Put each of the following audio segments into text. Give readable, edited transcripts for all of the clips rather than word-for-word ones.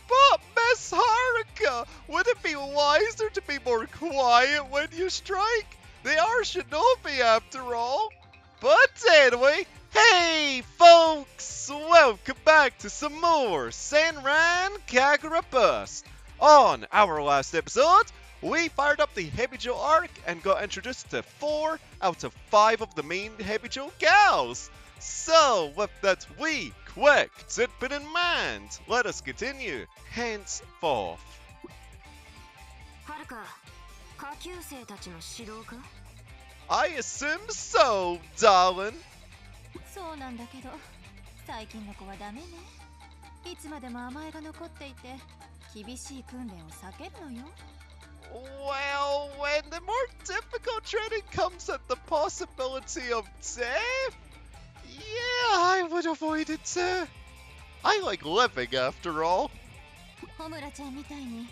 But, Miss Haruka, would it be wiser to be more quiet when you strike? They are shinobi after all. But anyway, hey folks! Welcome back to some more Senran Kagura Bust. On our last episode, we fired up the Hebijo arc and got introduced to 4 out of 5 of the main Hebijo gals. So, with that wee quick tidbit in mind, let us continue henceforth. I assume so, darling. そうなんだけど、最近の子はダメね。いつまでも甘えが残っていて、厳しい訓練を避けるのよ。Well, when the more difficult training comes at the possibility of death, yeah, I would avoid it too. I like living after all. ホムラちゃんみたいに、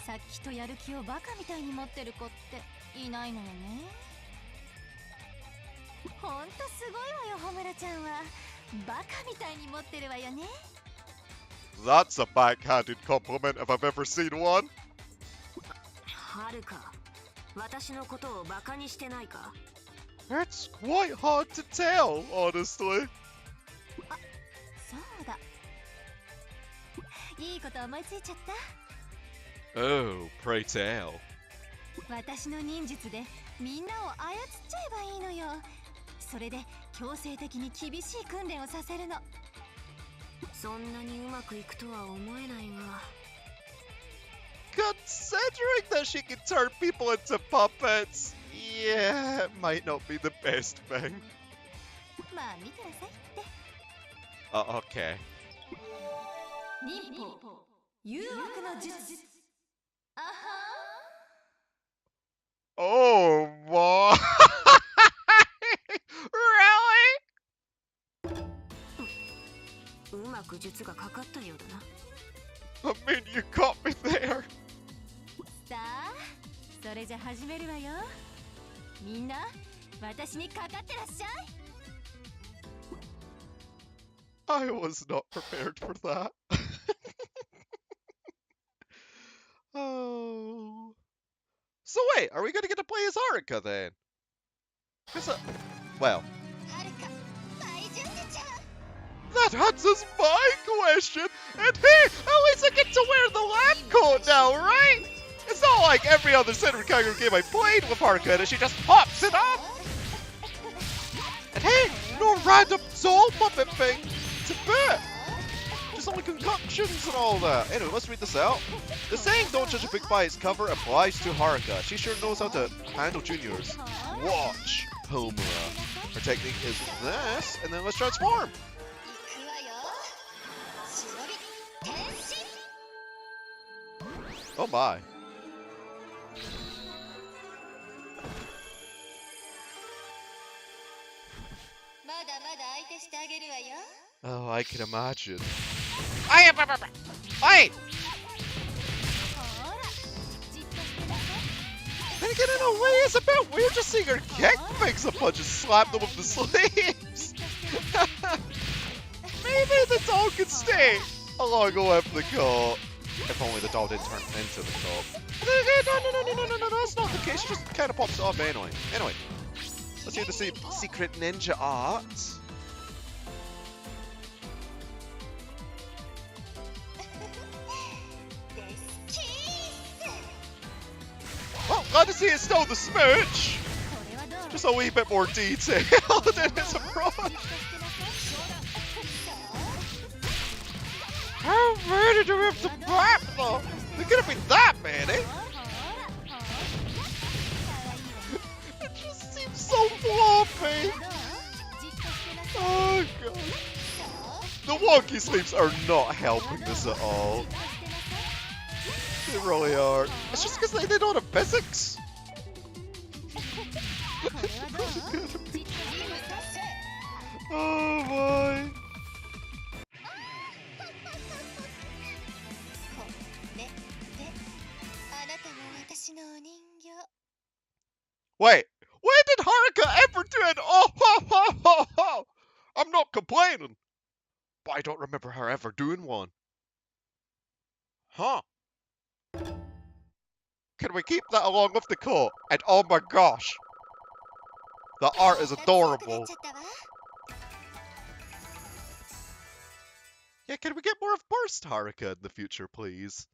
さっきとやる気をバカみたいに持ってる子っていないのよね。ほんとすごいわよ、ホムラちゃんは。バカみたいに持ってるわよね。That's a backhanded compliment if I've ever seen one. はるか、私のことをバカにしてないか? It's quite hard to tell, honestly. あ、そうだ。いいこと思いついちゃった。Oh, pray tell. 私の忍術でみんなを操っちゃえばいいのよ。それで強制的に厳しい訓練をさせるの。そんなにうまくいくとは思えないが。Considering that she can turn people into puppets, yeah, it might not be the best thing. まあ見てなさいって。Okay. 忍法誘惑の術。あはー。Oh boy. Really? うまく術がかかったようだな。I mean, you caught me there. さあ、それじゃ始めるわよ。みんな、私にかかってらっしゃい。I was not prepared for that. Oh. So wait, are we gonna get to play as Haruka then? Well. That answers my question! And hey, at least I get to wear the lab coat now, right? It's not like every other Senran Kagura game I played with Haruka and she just pops it up! And hey, no random doll puppet thing to boot! Just only concoctions and all that. Anyway, let's read this out. The saying, don't judge a book by its cover, applies to Haruka. She sure knows how to handle juniors. Watch Homura. Her technique is this, and then let's transform! Oh my. Oh, I can imagine. Hey! Then again, in a way, it's a bit weird just seeing her kick fix a punch and slap them with the sleeves. Maybe the dog could stay along with the coat. If only the doll didn't turn into the coat. No, that's not the case. She just kind of pops it off anyway. Anyway, let's see the secret ninja art. Well, glad to see it's still the smooch. Just a wee bit more detail than its approach. How many do we have to blap though? There couldn't be that many. It just seems so floppy. Oh god. The wonky sleeps are not helping this at all. They really are. It's just because they don't have physics. Oh boy. Wait, when did Haruka ever do it? Oh, ho, ho, ho, ho. I'm not complaining. but I don't remember her ever doing one. Huh. Can we keep that along with the coat? And oh my gosh, the art is adorable. Yeah, can we get more of Burst Haruka in the future, please?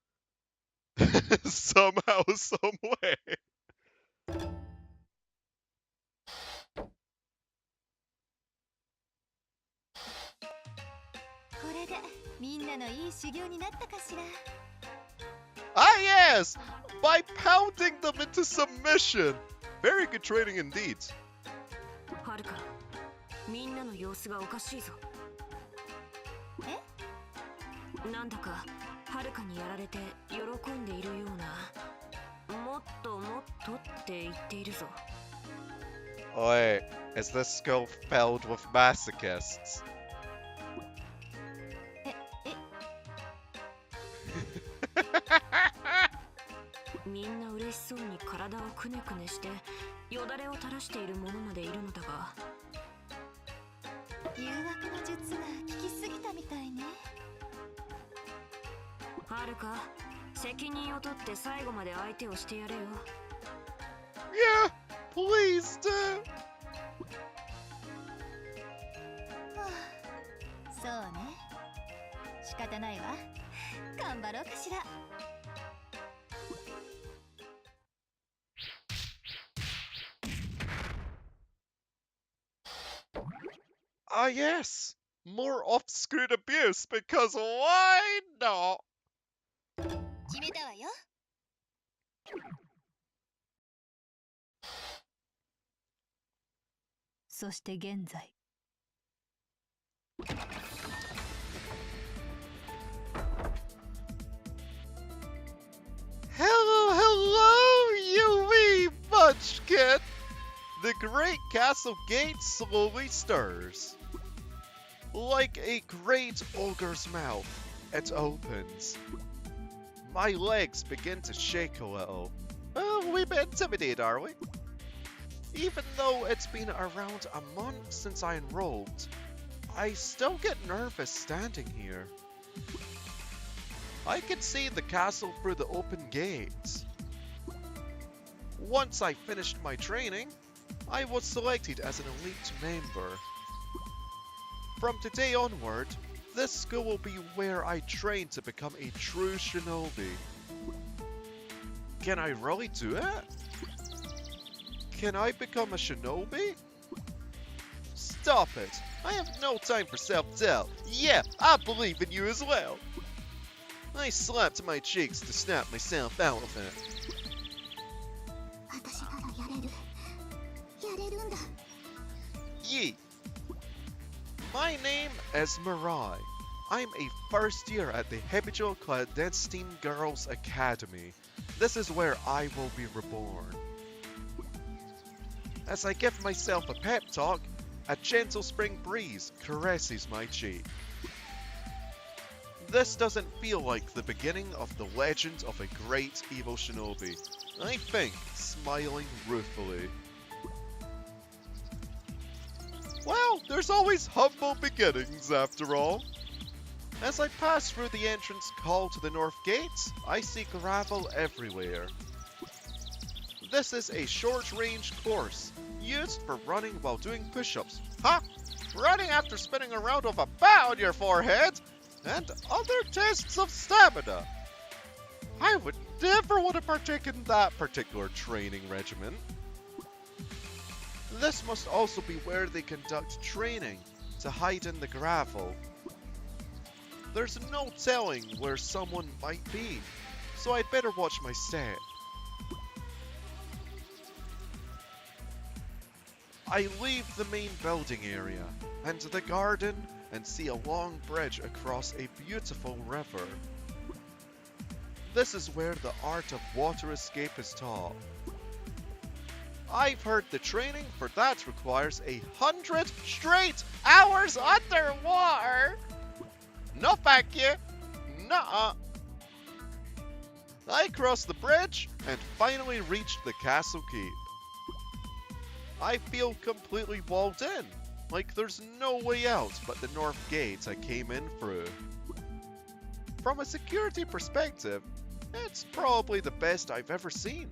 Somehow, some way. これでみんなのいい修行になったかしら。 Ah yes! By pounding them into submission! Very good training indeed. はるか、みんなの様子がおかしいぞ。え？なんだかはるかにやられて喜んでいるような。もっともっとって言っているぞ。Oi, is this school filled with masochists? みんな嬉しそうに体をくねくねしてよだれを垂らしている者までいるのだが、誘惑の術が効きすぎたみたいね。はるか、責任を取って最後まで相手をしてやれよ。Yeah, please do. はあ、そうね。仕方ないわ。頑張ろうかしら。 Ah yes, more off-screen abuse because why not? 決めたわよ。そして現在。Hello, hello, you wee munchkin! The great castle gate slowly stirs. Like a great ogre's mouth, it opens. My legs begin to shake a little. Oh, we've been intimidated, are we? Even though it's been around a month since I enrolled, I still get nervous standing here. I can see the castle through the open gates. Once I finished my training, I was selected as an elite member. From today onward, this school will be where I train to become a true shinobi. Can I really do it? Can I become a shinobi? Stop it! I have no time for self-doubt. Yeah, I believe in you as well. I slapped my cheeks to snap myself out of it. 私ならやれる。やれるんだ。 Yee. My name is Mirai. I'm a first year at the Hebijo Destined Girls Academy. This is where I will be reborn. As I give myself a pep talk, a gentle spring breeze caresses my cheek. This doesn't feel like the beginning of the legend of a great evil shinobi, I think, smiling ruefully. Well, there's always humble beginnings after all. As I pass through the entrance called to the north gate, I see gravel everywhere. This is a short-range course, used for running while doing push-ups. Huh? Running after spinning around with a bat on your forehead? And other tests of stamina. I would never want to partake in that particular training regimen. This must also be where they conduct training, to hide in the gravel. There's no telling where someone might be, so I'd better watch my step. I leave the main building area, enter the garden, and see a long bridge across a beautiful river. This is where the art of water escape is taught. I've heard the training for that requires 100 straight hours underwater! No thank you! Nuh-uh! I crossed the bridge and finally reached the castle keep. I feel completely walled in, Like there's no way out but the north gate I came in through. From a security perspective, it's probably the best I've ever seen.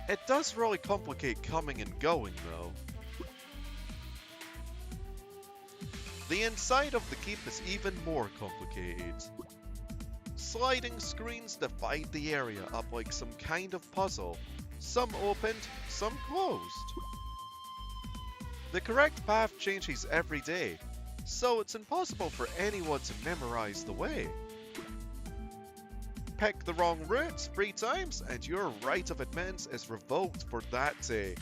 It does really complicate coming and going though. The inside of the keep is even more complicated. Sliding screens divide the area up like some kind of puzzle. Some opened, some closed. The correct path changes every day, so it's impossible for anyone to memorize the way. Pick the wrong route 3 times and your right of admittance is revoked for that day.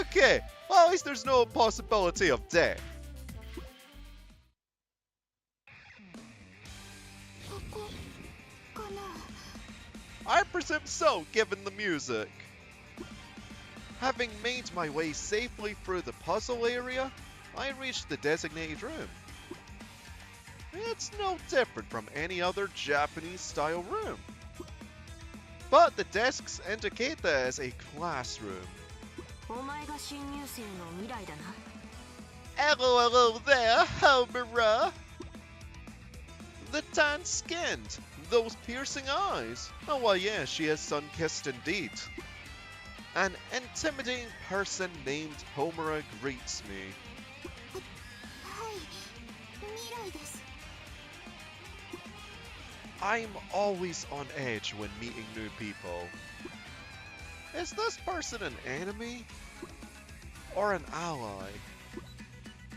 Okay, well at least there's no possibility of death. I presume so, given the music. Having made my way safely through the puzzle area, I reached the designated room. It's no different from any other Japanese-style room. But the desks indicate that as a classroom. Hello there, Homura! The tan-skinned, those piercing eyes. Oh well, yeah, she is sun-kissed indeed. An intimidating person named Homura greets me. I'm always on edge when meeting new people. Is this person an enemy? Or an ally?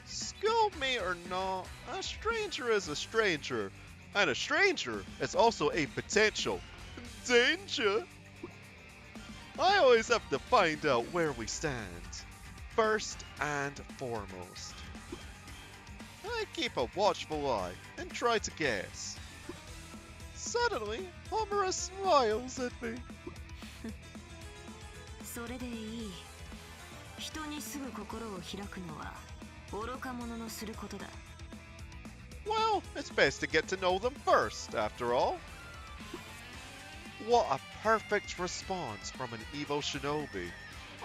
Schoolmate or not, a stranger is a stranger. And a stranger is also a potential danger. I always have to find out where we stand, first and foremost. I keep a watchful eye and try to guess. Suddenly, Homura smiles at me. Well, it's best to get to know them first, after all. What a perfect response from an evil shinobi.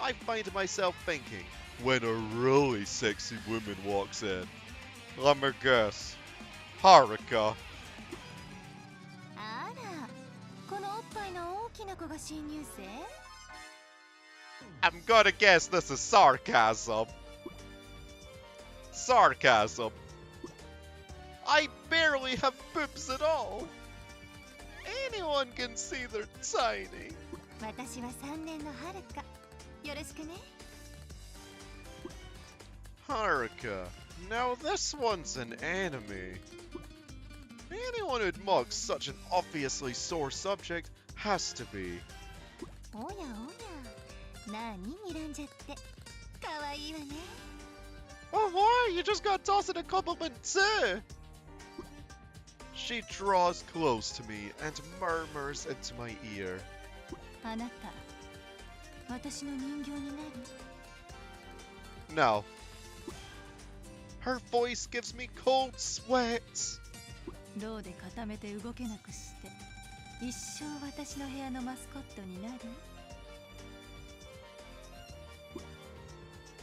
I find myself thinking when a really sexy woman walks in. Let me guess. Haruka. I'm gonna guess this is sarcasm. Sarcasm. I barely have boobs at all. Anyone can see they're tiny. Haruka. Now this one's an enemy. Anyone who'd mock such an obviously sore subject has to be. Oh why? You just got tossed in a compliment too! She draws close to me and murmurs into my ear. No. Her voice gives me cold sweats.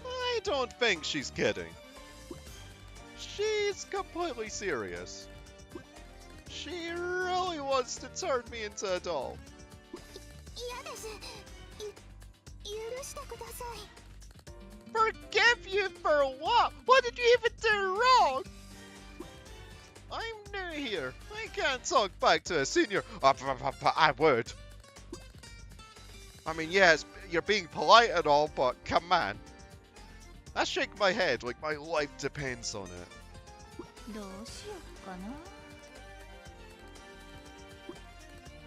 I don't think she's kidding. She's completely serious. She really wants to turn me into a doll. Forgive you for what? What did you even do wrong? I'm new here. I can't talk back to a senior. I would. I mean, yes, you're being polite and all, but come on. I shake my head like my life depends on it.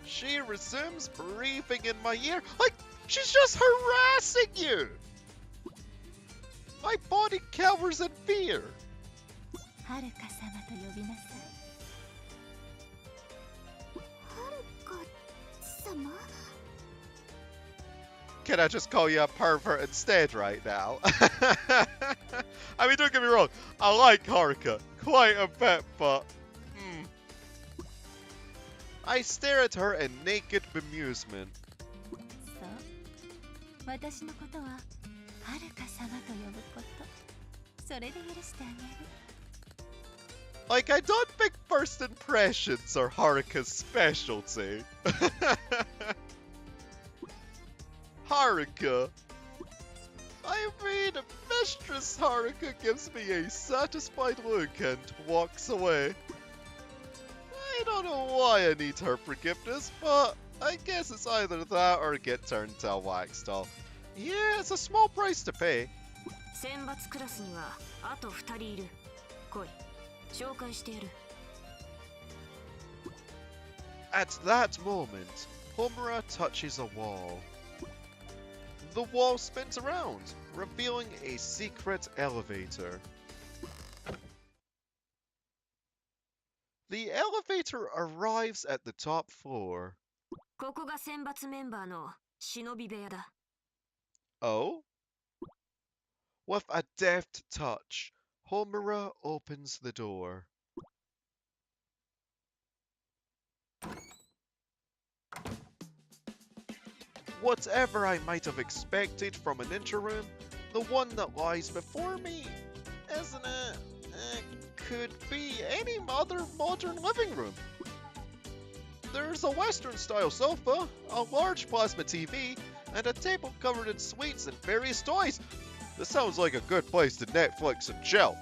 She resumes breathing in my ear like she's just harassing you. My body cowers in fear. Can I just call you a pervert instead right now? I mean, don't get me wrong, I like Haruka quite a bit, but... I stare at her in naked bemusement. それで許してあげる。 Like, I don't think first impressions are Haruka's specialty. Haruka. I mean, Mistress Haruka gives me a satisfied look and walks away. I don't know why I need her forgiveness, but I guess it's either that or get turned into a wax doll. Yeah, it's a small price to pay. 選抜クラスにはあと2人いる。来い、紹介してやる。 At that moment, Homura touches a wall. The wall spins around, revealing a secret elevator. The elevator arrives at the top floor. ここが選抜メンバーの忍び部屋だ。 Oh? With a deft touch, Homura opens the door. Whatever I might have expected from an interim, the one that lies before me, isn't it? Could be any other modern living room. There's a Western-style sofa, a large plasma TV, and a table covered in sweets and various toys. This sounds like a good place to Netflix and chill.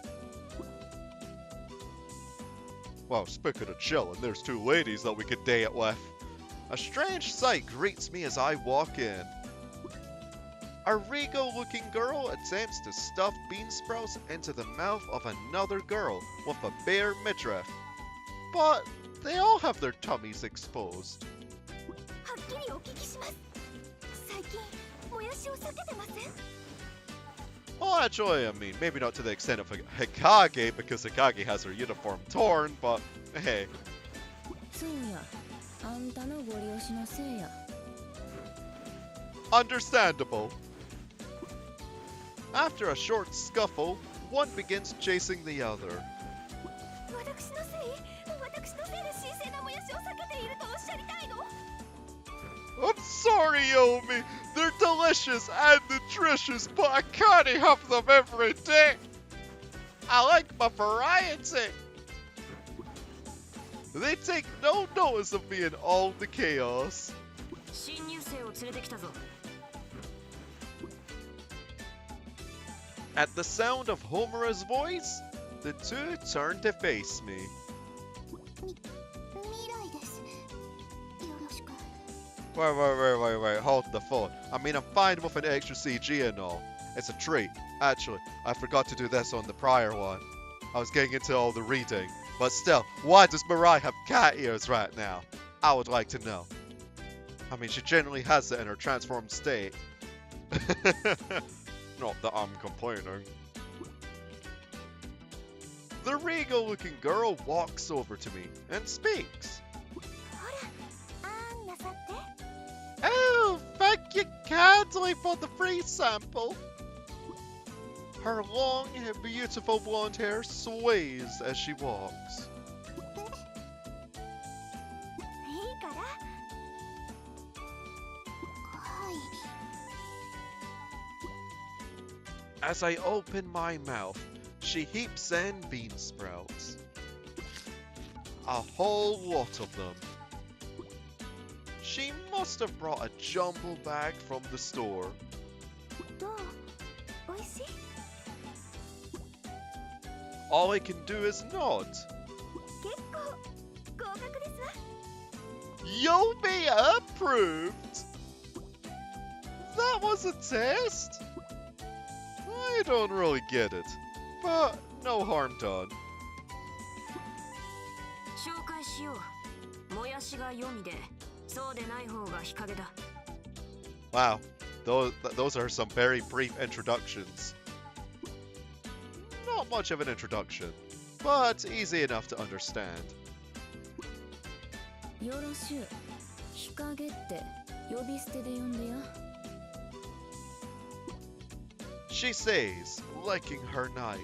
Well, speaking of chilling, there's two ladies that we could date with. A strange sight greets me as I walk in. A regal-looking girl attempts to stuff bean sprouts into the mouth of another girl with a bare midriff. But they all have their tummies exposed. はっきりお聞きします。最近もやしを避けてません？ Well, actually, I mean, maybe not to the extent of Hikage, because Hikage has her uniform torn, but hey. そうや、あんたのご利用しのせいや。 Understandable. After a short scuffle, one begins chasing the other. 私のせい？私のせいで神聖なもやしを避けているとおっしゃりたいの？ I'm sorry, Yomi. They're delicious and nutritious, but I can't have them every day. I like my variety. They take no notice of me in all the chaos. 新入生を連れてきたぞ。 At the sound of Homura's voice, the two turn to face me. 未来です。よろしく。 Wait, hold the phone. I mean, I'm fine with an extra CG and all. It's a treat. Actually, I forgot to do this on the prior one. I was getting into all the reading. But still, why does Mirai have cat ears right now? I would like to know. I mean, she generally has it in her transformed state. Not that I'm complaining. The regal-looking girl walks over to me and speaks. ほら、あんなさって。 Oh, thank you kindly for the free sample. Her long and beautiful blonde hair sways as she walks. いいから。はい。 As I open my mouth, she heaps in bean sprouts. A whole lot of them. She must have brought a jumble bag from the store. どう？おいしい？ All I can do is nod. 結構合格ですわ。 You'll be approved. That was a test? I don't really get it, but no harm done. 紹介しよう。もやしが読みで、そうでない方が日陰だ。 Wow, those are some very brief introductions. Not much of an introduction, but easy enough to understand. よろしゅう。日陰って呼び捨てで呼んでや。 She says, licking her knife.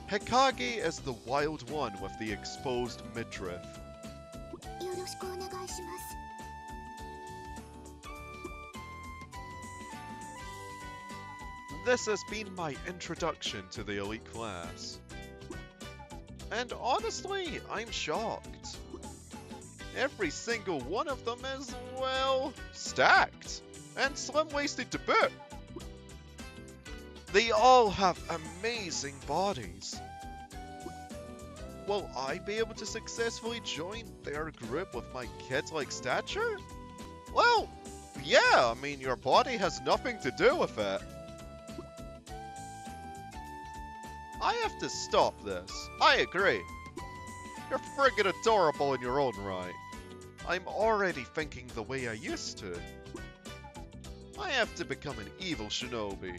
Hikage is the wild one with the exposed midriff. よろしくお願いします。This has been my introduction to the elite class. And honestly, I'm shocked. Every single one of them is, well, stacked. And slim-waisted to boot. They all have amazing bodies. Will I be able to successfully join their group with my kid-like stature? Well, yeah, I mean, your body has nothing to do with it. I have to stop this. I agree. You're friggin' adorable in your own right. I'm already thinking the way I used to. I have to become an evil shinobi.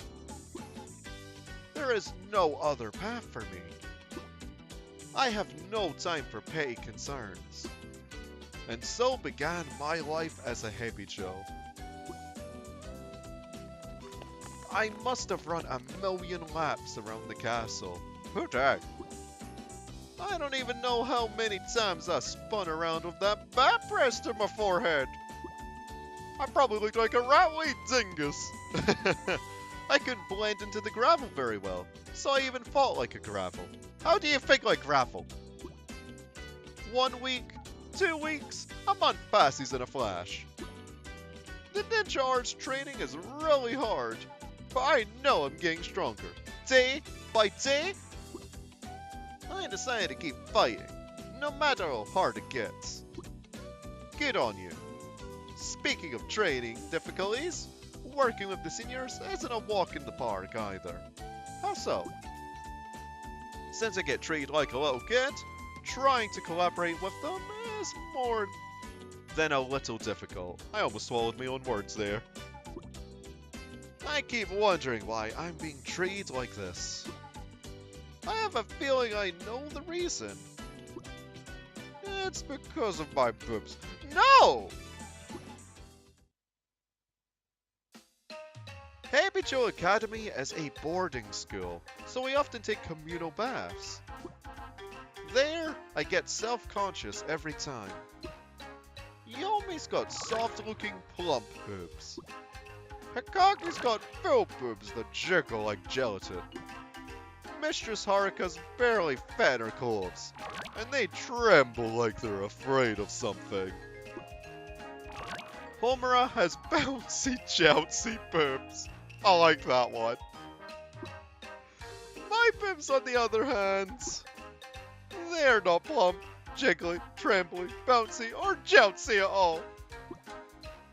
There is no other path for me. I have no time for petty concerns. And so began my life as a Hebijo. I must have run 1,000,000 laps around the castle. Who dang? I don't even know how many times I spun around with that bat pressed to my forehead. I probably looked like a rat-weed dingus. I couldn't blend into the gravel very well, so I even fought like a gravel. How do you think like gravel? 1 week, 2 weeks, a month passes in a flash. The ninja arts training is really hard, but I know I'm getting stronger. Day by day, I decided to keep fighting, no matter how hard it gets. Good on you. Speaking of training difficulties, working with the seniors isn't a walk in the park either. How so? Since I get treated like a little kid, trying to collaborate with them is more than a little difficult. I almost swallowed my own words there. I keep wondering why I'm being treated like this. I have a feeling I know the reason. It's because of my boobs. No! Hebijo Academy is a boarding school, so we often take communal baths. There, I get self-conscious every time. Yomi's got soft-looking plump boobs. Hikagi's got filled boobs that jiggle like gelatin. Mistress Haruka's barely fed her clothes, and they tremble like they're afraid of something. Homura has bouncy, joutsy boobs. I like that one. My boobs, on the other hand, they're not plump, jiggly, trembly, bouncy, or joutsy at all.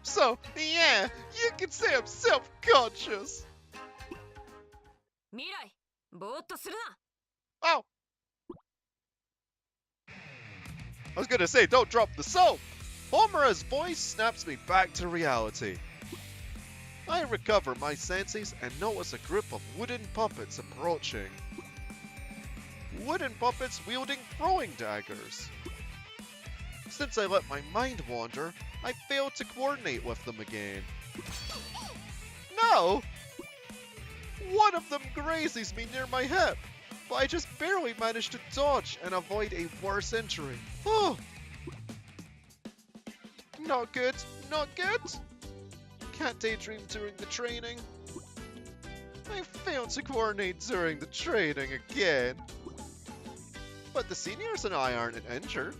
So, yeah, you can say I'm self-conscious. Mirai, ぼーっとするな。 Oh! I was gonna say, don't drop the soap! Homura's voice snaps me back to reality. I recover my senses and notice a group of wooden puppets approaching. Wooden puppets wielding throwing daggers. Since I let my mind wander, I failed to coordinate with them again. No! One of them grazes me near my hip, but I just barely managed to dodge and avoid a worse injury. Oh! Not good, not good! Can't daydream during the training. I failed to coordinate during the training again. But the seniors and I aren't injured.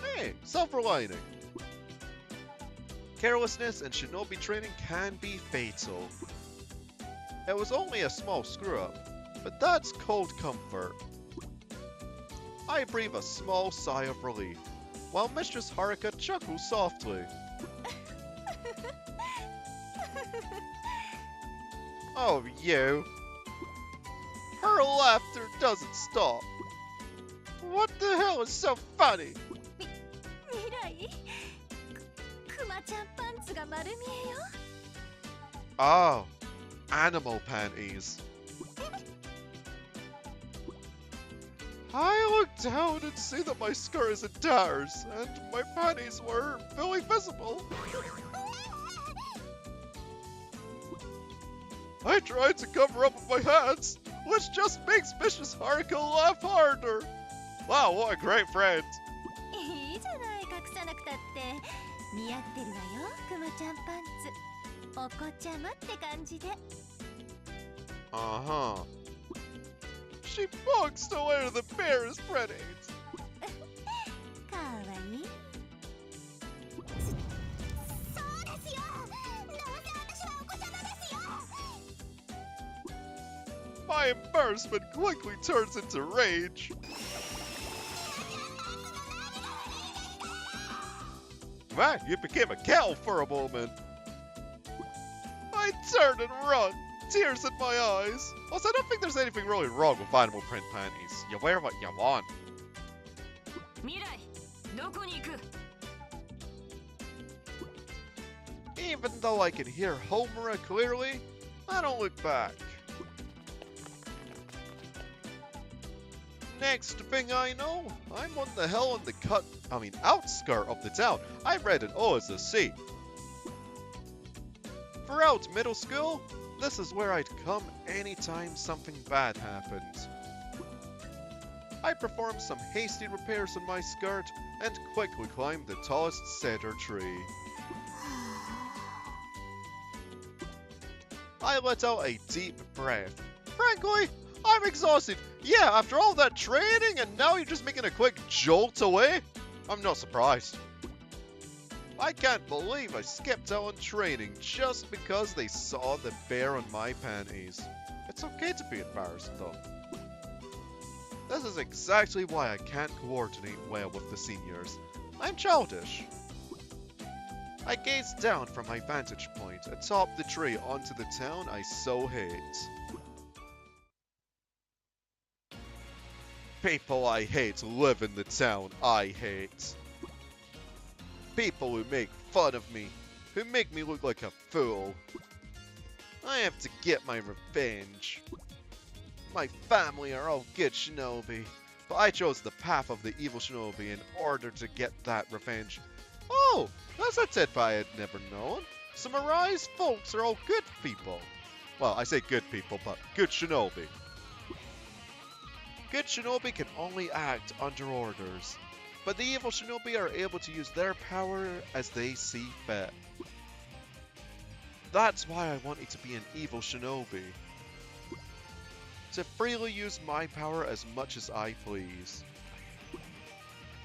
Hey, silver lining. Carelessness in shinobi training can be fatal. It was only a small screw-up, but that's cold comfort. I breathe a small sigh of relief, while Mistress Haruka chuckles softly. Oh, you. Her laughter doesn't stop. What the hell is so funny? 未来クマちゃんパンツが丸見えよ。 Oh, animal panties. I looked down and see that my skirt is in tatters, and my panties were fully visible. I tried to cover up with my hands, which just makes Mistress Haruka laugh harder. Wow, what a great friend. いいじゃない、隠さなくたって似合ってるわよ、クマちゃんパンツ。お子ちゃまって感じで。Uh-huh. She boxed away the bear's predates. かわいい。そうですよ。どうせ私はお子様ですよ。My embarrassment quickly turns into rage. Man, you became a cow for a moment. I turn and run, tears in my eyes. Also, I don't think there's anything really wrong with animal print panties. You wear what you want. Mirai, どこに行く? Even though I can hear Homura clearly, I don't look back. Next thing I know, I'm on the hill in the outskirt of the town. I read an O as a C. Throughout middle school, this is where I'd come anytime something bad happened. I performed some hasty repairs on my skirt and quickly climbed the tallest cedar tree. I let out a deep breath. Frankly, I'm exhausted. Yeah, after all that training and now you're just making a quick jolt away? I'm not surprised. I can't believe I skipped out on training just because they saw the bear on my panties. It's okay to be embarrassed though. This is exactly why I can't coordinate well with the seniors. I'm childish. I gazed down from my vantage point atop the tree onto the town I so hate. People I hate live in the town I hate. People who make fun of me, who make me look like a fool. I have to get my revenge. My family are all good shinobi, but I chose the path of the evil shinobi in order to get that revenge. Oh, that's a tidbit I had never known. So Mirai's folks are all good people. Well, I say good people, but good shinobi. Good shinobi can only act under orders, but the evil shinobi are able to use their power as they see fit. That's why I wanted to be an evil shinobi. To freely use my power as much as I please.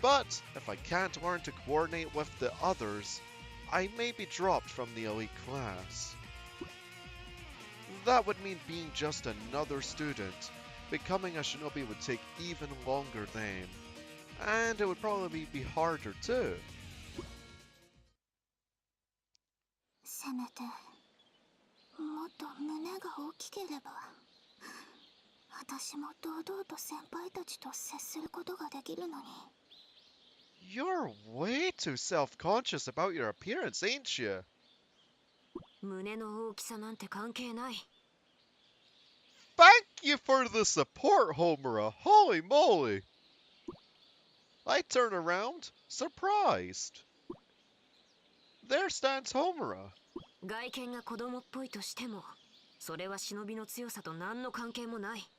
But if I can't learn to coordinate with the others, I may be dropped from the elite class. That would mean being just another student. Becoming a shinobi would take even longer then. And it would probably be harder too. せめてもっと胸が大きければ私も堂々と先輩たちと接することができるのに。 You're way too self-conscious about your appearance, ain't you? 胸の大きさなんて関係ない。 Thank you for the support, Homura. Holy moly! I turn around, surprised. There stands Homura. 外見が子供っぽいとしても、それは忍びの強さと何の関係もない。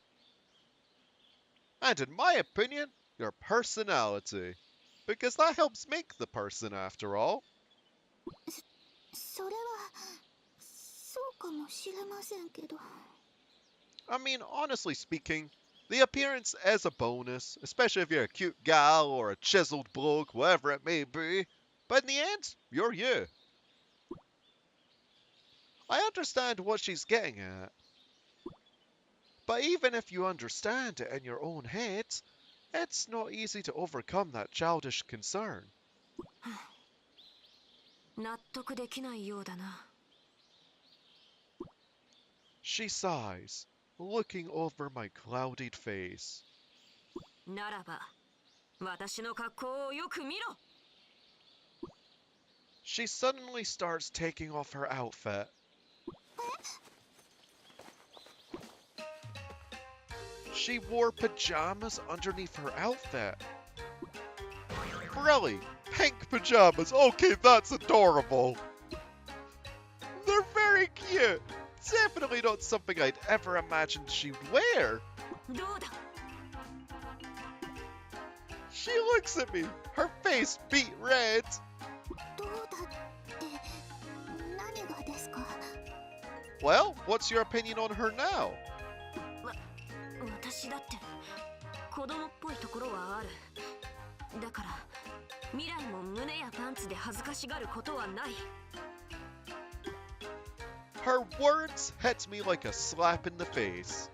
And in my opinion, your personality. Because that helps make the person after all. それはそうかもしれませんけど。 I mean, honestly speaking, the appearance is a bonus, especially if you're a cute gal or a chiseled bloke, whatever it may be. But in the end, you're you. I understand what she's getting at. But even if you understand it in your own head, it's not easy to overcome that childish concern. 納得できないようだな。 She sighs, looking over my clouded face. ならば、私の格好をよく見ろ。 She suddenly starts taking off her outfit. She wore pajamas underneath her outfit. Really? Pink pajamas? Okay, that's adorable. They're very cute. Definitely not something I'd ever imagined she'd wear. どうだ? She looks at me, her face beet red. どうだって何がですか? Well, what's your opinion on her now? 子供っぽいところはある。だから未来も胸やパンツで恥ずかしがることはない。 Her words hit me like a slap in the face.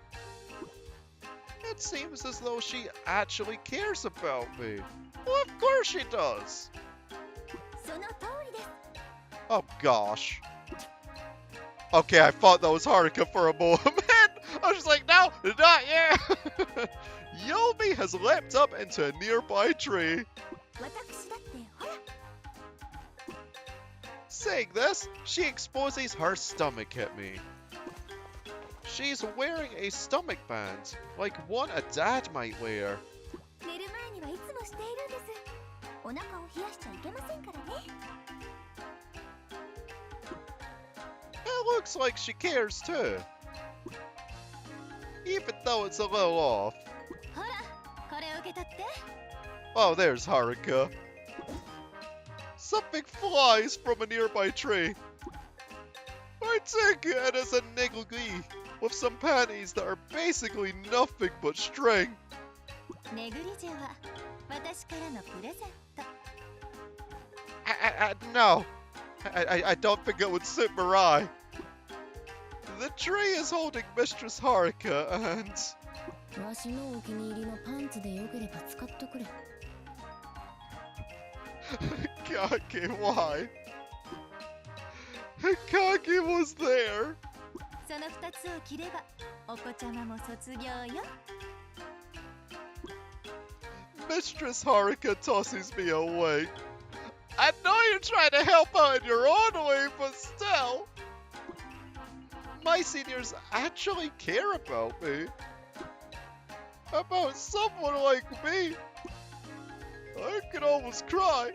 It seems as though she actually cares about me. Well, of course she does. その通りです。 Oh gosh. Okay, I thought that was Haruka for a moment. I was just like, no, not yet. Yomi has leapt up into a nearby tree. 私だってほら。 Saying this, she exposes her stomach at me. She's wearing a stomach band, like one a dad might wear. 寝る前にはいつもしているんです。お腹を冷やしちゃいけませんからね。 It looks like she cares too. Even though it's a little off. ほら、これを受け取って。 Oh, there's Haruka. Something flies from a nearby tree. I take it as a negligee with some panties that are basically nothing but string. ネグリジェは私からのプレゼント。 No. I don't think it would suit Mirai. The tree is holding Mistress Haruka and... わしのお気に入りのパンツでよければ使っとくれ。 Hikage, why? Hikage was there. その2つを着ればお子ちゃまも卒業よ。 Mistress Haruka tosses me away. I know you're trying to help out in your own way, but still. My seniors actually care about me. About someone like me. I could almost cry.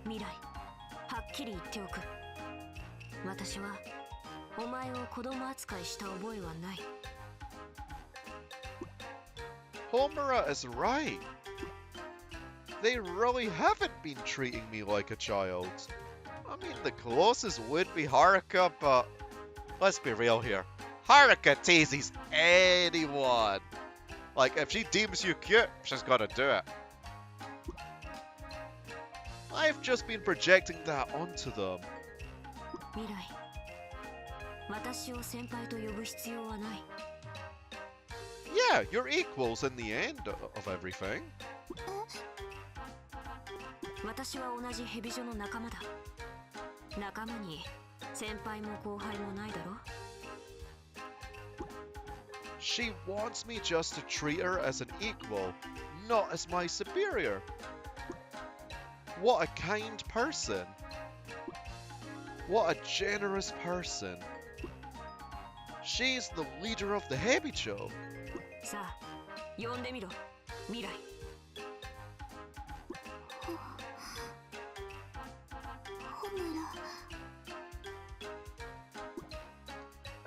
未来、はっきり言っておく。私はお前を子供扱いした覚えはない。 Homura is right. They really haven't been treating me like a child. I mean, the closest would be Haruka, but let's be real here. Haruka teases anyone. Like, if she deems you cute, she's gonna do it. I've just been projecting that onto them. 未来、私を先輩と呼ぶ必要はない。 Yeah, you're equals in the end of everything. 私は同じヘビジョの仲間だ。仲間に先輩も後輩もないだろ。 She wants me just to treat her as an equal, not as my superior. What a kind person. What a generous person. She's the leader of the Hebijo. さあ、呼んでみろ、未来。 ホムラ。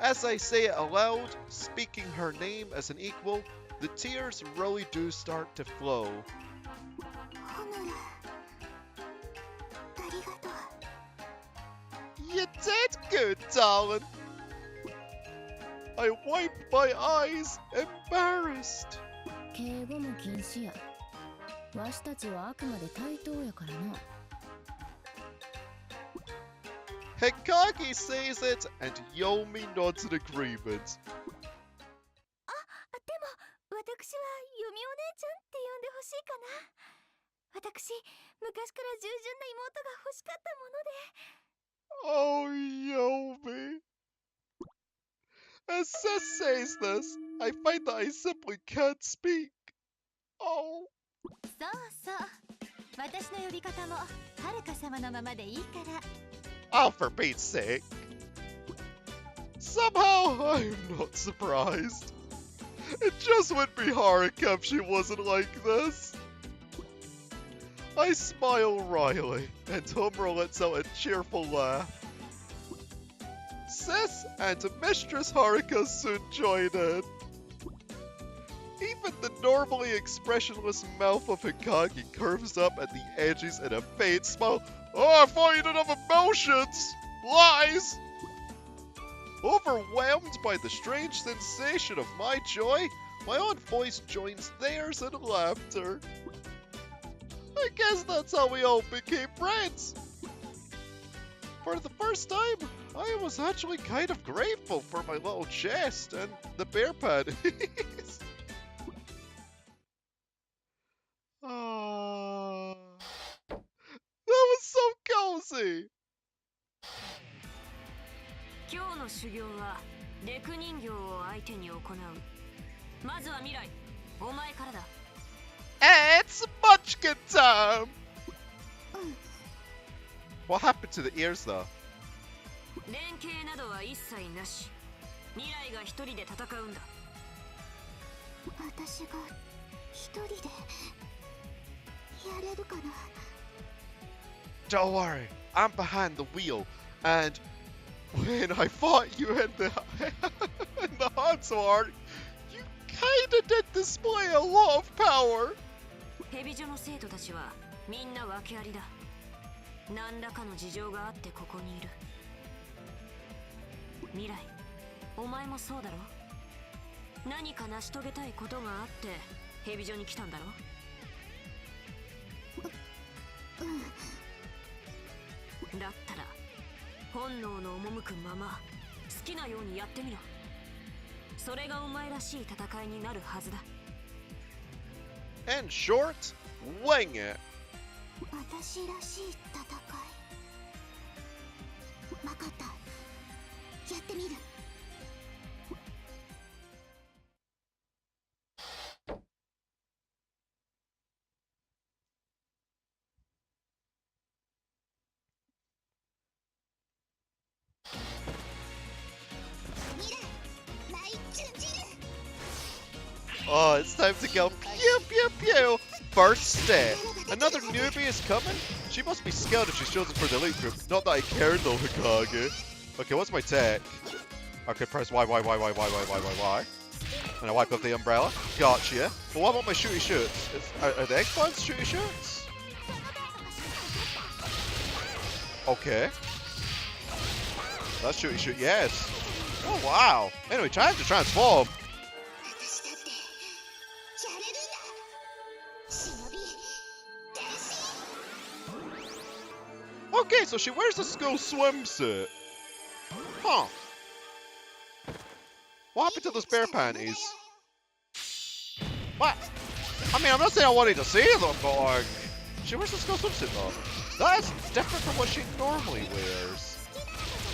As I say it aloud, speaking her name as an equal, the tears really do start to flow. ホムラ。ありがとう。 You did good, darling. I wipe my eyes, embarrassed. 敬語も禁止や。わしたちはあくまで対等やからな。 Hikage says it, and Yomi nods in agreement. でも私はユミお姉ちゃんって呼んでほしいかな。私昔から従順な妹が欲しかったもので。 Oh, Yomi. As Sis says this, I find that I simply can't speak. Oh. そうそう。私の呼び方もはるか様のままでいいから。 Oh, for Pete's sake. Somehow, I'm not surprised. It just wouldn't be Haruka if she wasn't like this. I smile wryly, and Homura lets out a cheerful laugh. Sis and Mistress Haruka soon join in. Even the normally expressionless mouth of Hikage curves up at the edges in a faint smile. Oh, I thought you didn't have emotions! Lies! Overwhelmed by the strange sensation of my joy, My own voice joins theirs in laughter. I guess that's how we all became friends. For the first time, I was actually kind of grateful for my little chest and the bear panties. Ah, that was so cozy. 今日の修行はレク人形を相手に行う。まずは未来、お前からだ。It's munchkin time. What happened to the ears though? 連携などは一切なし。未来が一人で戦うんだ。私が一人でやれるかな。 Don't worry, I'm behind the wheel, and when I fought you in the Hanzo arc, you kinda did display a lot of power. ヘビジョの生徒たちはみんな訳ありだ。何らかの事情があってここにいる。未来、お前もそうだろ？何か成し遂げたいことがあってヘビジョに来たんだろ？だったら本能の赴くまま好きなようにやってみろ。それがお前らしい戦いになるはずだ。In short, wing it. 私らしい戦い。分かった。やってみる。Oh, it's time to go pew pew pew. First step. Another newbie is coming? She must be skilled if she's chosen for the elite group. Not that I care though, Hokage. Okay, what's my tech? Okay, press Y. And I wipe up the umbrella. Gotcha. But what about my shooty shoots? Are the eggplants shooty shoots? Okay. That's shooty shoot, yes. Oh wow. Anyway, time to transform. Okay, so she wears a school swimsuit. Huh. What happened to those bear panties? What? I mean, I'm not saying I wanted to see them, but like, she wears a school swimsuit though. That is different from what she normally wears.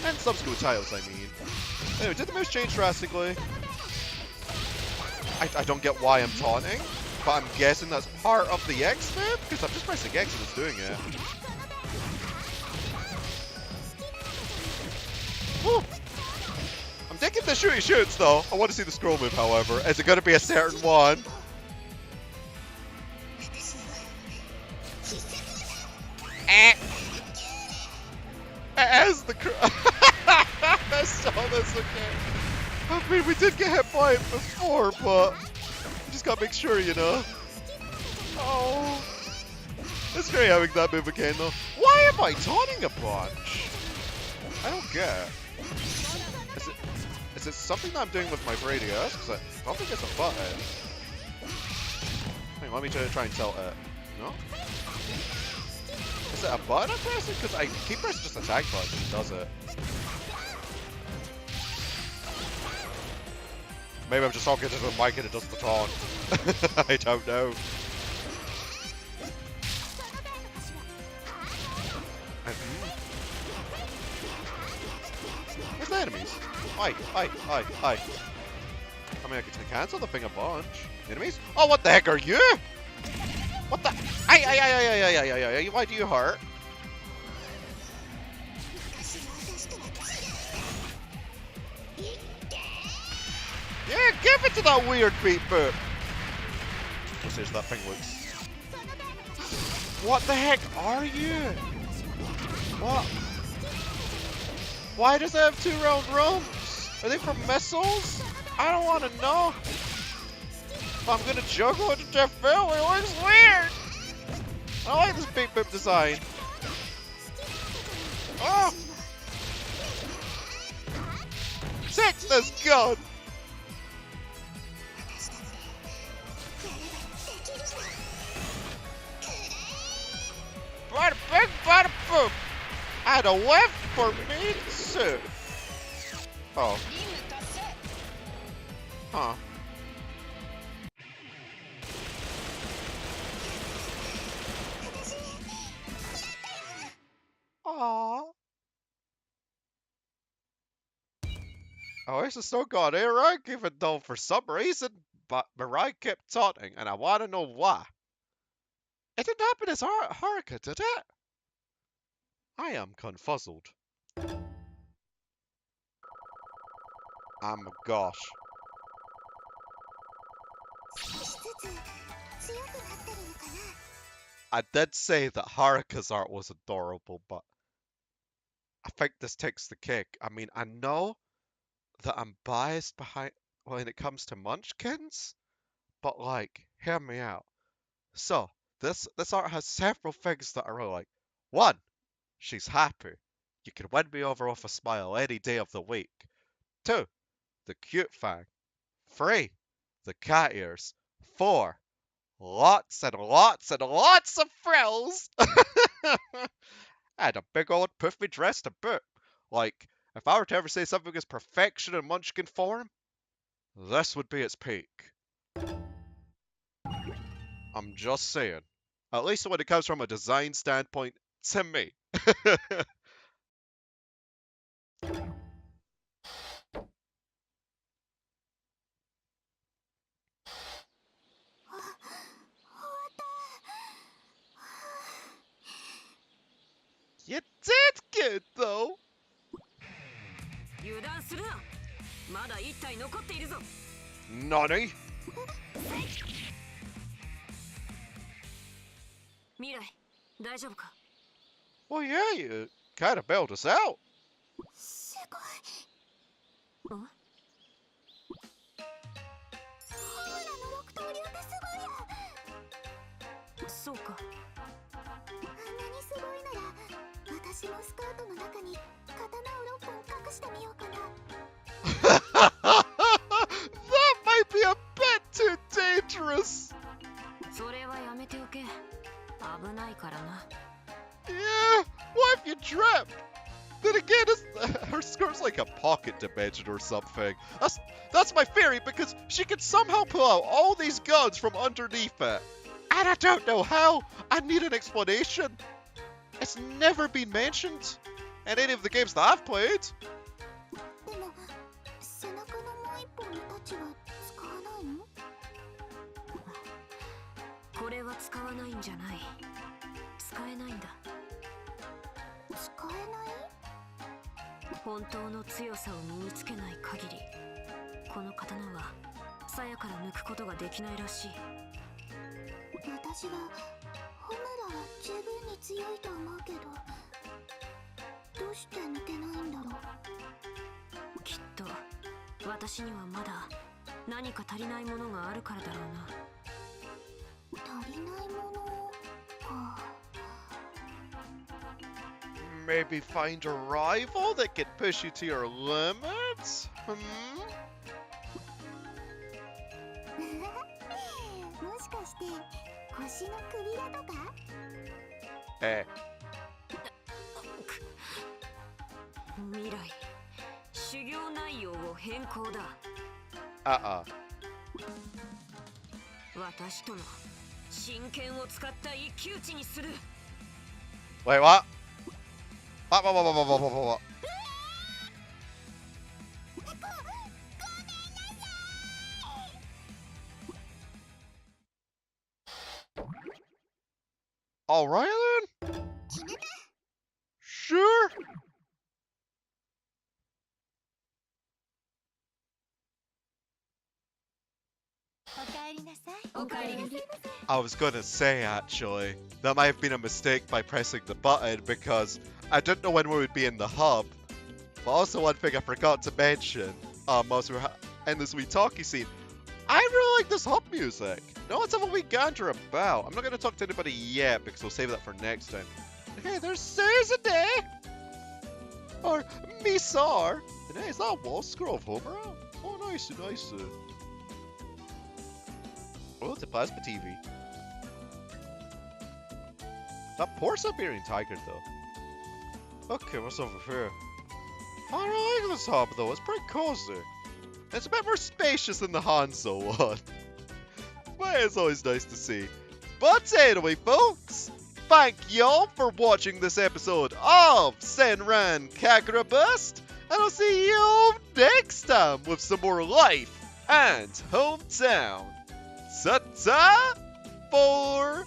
And some school titles, I mean. Anyway, did the moves change drastically? I don't get why I'm taunting, but I'm guessing that's part of the X move, because I'm just pressing X and it's doing it. Woo. I'm digging the shooty shoots though. I want to see the scroll move, however. Is it going to be a certain one? As the I saw this again. I mean, we did get hit by it before, but we just gotta make sure, you know. Oh, it's great having that move again, though. Why am I taunting a bunch? I don't get it. Is it something that I'm doing with my radius? Because I don't think it's a button. Hang on, let me try and tilt it. No? Is it a button I'm pressing? Because I keep pressing just attack button and it does it. Maybe I'm just talking to the mic and it does the taunt. I don't know. Where's the enemies? Hi. I mean, I can cancel the thing a bunch. Enemies? Oh, what the heck are you? What the? Ay, why do you hurt? Yeah, give it to that weird beat boot. Let's see if that thing looks. What the heck are you? What? Why does it have 2-round rumps? Are they from missiles? I don't want to know. If I'm gonna juggle it to death fill, it looks weird. I like this beat boop design. Oh! Take this gun! food! And a whip for me too! Oh. Huh. Aww. Oh, this is so good, eh, right? Even though for some reason, but Mirai kept taunting, and I want to know why. It didn't happen as Haruka, did it? I am confuzzled. Oh my gosh. I did say that Haruka's art was adorable, but I think this takes the cake. I mean, I know that I'm biased behind when it comes to munchkins, but like, hear me out. So, this art has several things that are really like, one, she's happy. You can win me over with a smile any day of the week. Two, the cute fang. Three, the cat ears. Four, lots and lots and lots of frills. And a big old puffy dress to boot. Like, if I were to ever say something is perfection in munchkin form, this would be its peak. I'm just saying. At least when it comes from a design standpoint, to me. You did good, though. 油断するな。まだ一体残っているぞ。Nani? 未来、大丈夫か？ Well, yeah, you kind of bailed us out. すごい。ん？ホムラの六刀流ってすごいよ。そうか。あんなにすごいなら、私もスカートの中に刀を6本隠してみようかな。That might be a bit too dangerous. それはやめておけ。危ないからな。Yeah, what if you trip? Then again, her skirt's like a pocket dimension or something. That's my theory, because she can somehow pull out all these guns from underneath it. And I don't know how. I need an explanation. It's never been mentioned in any of the games that I've played. でも、背中のもう一本の太刀は使わないの？これは使わないんじゃない。使えないんだ。使えない？本当の強さを身につけない限り、この刀は鞘から抜くことができないらしい。私はホムラは十分に強いと思うけど、どうして抜けないんだろう。きっと私にはまだ何か足りないものがあるからだろうな。足りないものか。Maybe find a rival that can push you to your limits? もしかして腰のくびれとか？Eh. 未来、修行内容を変更だ。私との真剣を使った一騎打ちにする。 Wait, what? What? All right then. Sure. I was gonna say, actually, that might have been a mistake by pressing the button because I didn't know when we would be in the hub. But also one thing I forgot to mention, as we were in this wee talkie scene, I really like this hub music. No one's ever wee gander about. I'm not gonna talk to anybody yet because we'll save that for next time. Hey, there's Susan there! Or Misar! And hey, is that a wall scroll of Homer? Oh, nice. Oh, it's a plasma TV. That poor Siberian tiger, though. Okay, what's over here? I like this hub though, it's pretty cozy. It's a bit more spacious than the Hanzo one. But it's always nice to see. But anyway, folks, thank y'all for watching this episode of Senran Kagura Bust, and I'll see you next time with some more life and hometown. Ta-ta for